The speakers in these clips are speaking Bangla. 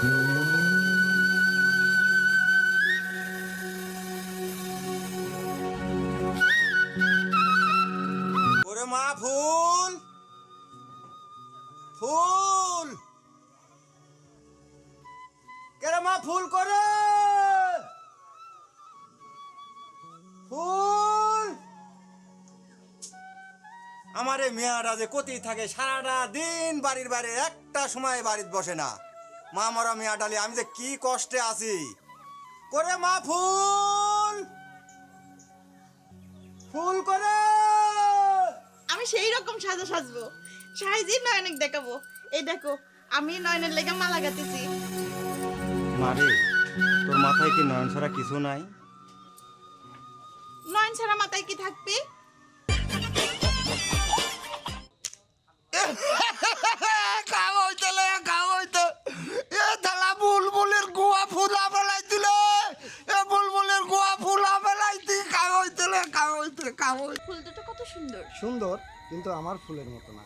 ওরে মা ফুল ফুল কেরে মা ফুল করে ফুল আমার এই মেয়াটা যে কোথায় থাকে সারাটা দিন বাড়ির বাইরে একটা সময় বাড়িতে বসে না মা মরা মেয়া ডালি আমি যে কি কষ্টে আছি করে মা ফুল ফুল করে আমি সেই রকম সাজা সাজবো সাইজি নয়নক দেখাবো এই দেখো আমি নয়নের লেগে মালা গাতেছি মারে তোর মাথায় কি নয়ন ছাড়া কিছু নাই নয়ন ছাড়া মাথায় কি থাকবে বুলবুলের গোয়া ফুলা বেলাইছিল এ বুলবুলের গোয়া ফুলা বেলাইতি ফুল দুটো কত সুন্দর সুন্দর কিন্তু আমার ফুলের মতো না।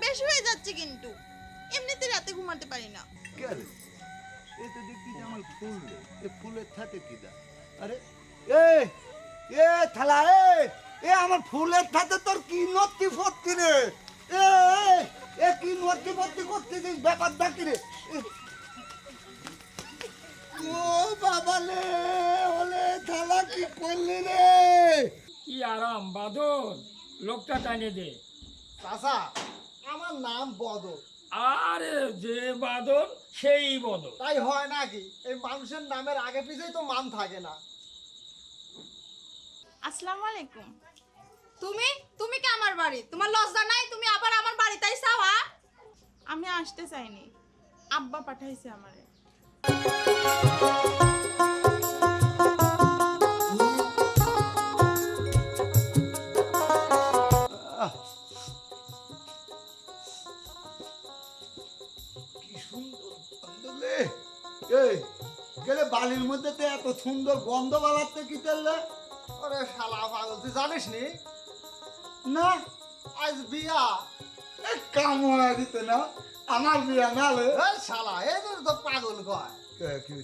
বেশি হয়ে যাচ্ছে কিন্তু এমনিতে রাতে ঘুমাতে পারি না কেন এই তো দেখি যে আমার ফুল রে এই ফুলের সাথে কি দা আরে এ এ থালা এ আমার ফুলের সাথে তোর কি নতি ফতি রে এ এ কি নতি ফতি করতেছিস ব্যাপার দেখি রে ও বাবা লে ওলে থালা কি করলি রে কি আরাম বাদর লোকটা টানে দে চাচা আমার নাম বদর আরে যে বাদর সেই বদর তাই হয় নাকি এই মানুষের নামের আগে পিছেই তো মান থাকে না। আসসালামু আলাইকুম তুমি তুমি কি আমার বাড়ি তোমার লজ্জা নাই তুমি আবার আমার বাড়িতে আইছাও হ্যাঁ আমি আসতে চাইনি আব্বা পাঠাইছে আমারে কি সুন্দর গন্ধ লে এই গেলে বালির মধ্যে তো এত সুন্দর গন্ধ বালাতে কি তেলে আরে শালা পাগল তুই জানিস নি না আজ বিয়া এক কাম হয়ে দিতে না আমার বিয়া না লে শালা এই তো পাগল কয়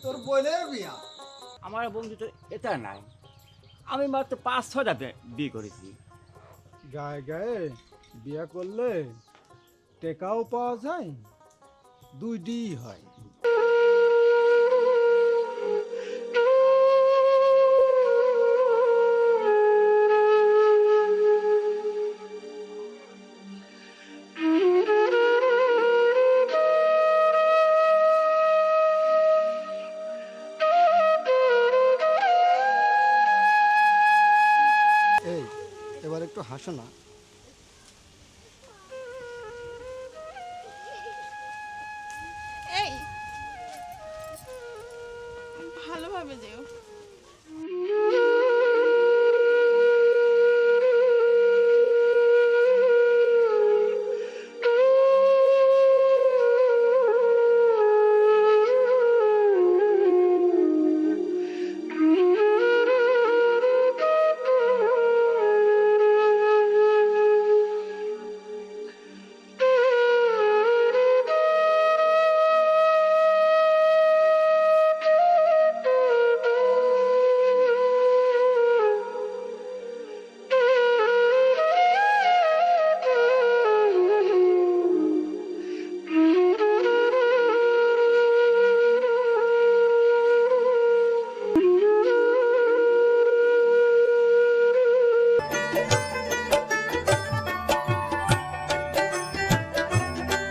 তোর বোনের বিয়া আমার বন্ধু তো এটা নাই আমি মাত্র 5-6টা বিয়ে করেছি গায়ে গায়ে বিয়ে করলে টেকাও পাওয়া যায় দুইটি হয় এই এবার একটু হাসো না এই ভালোভাবে যেও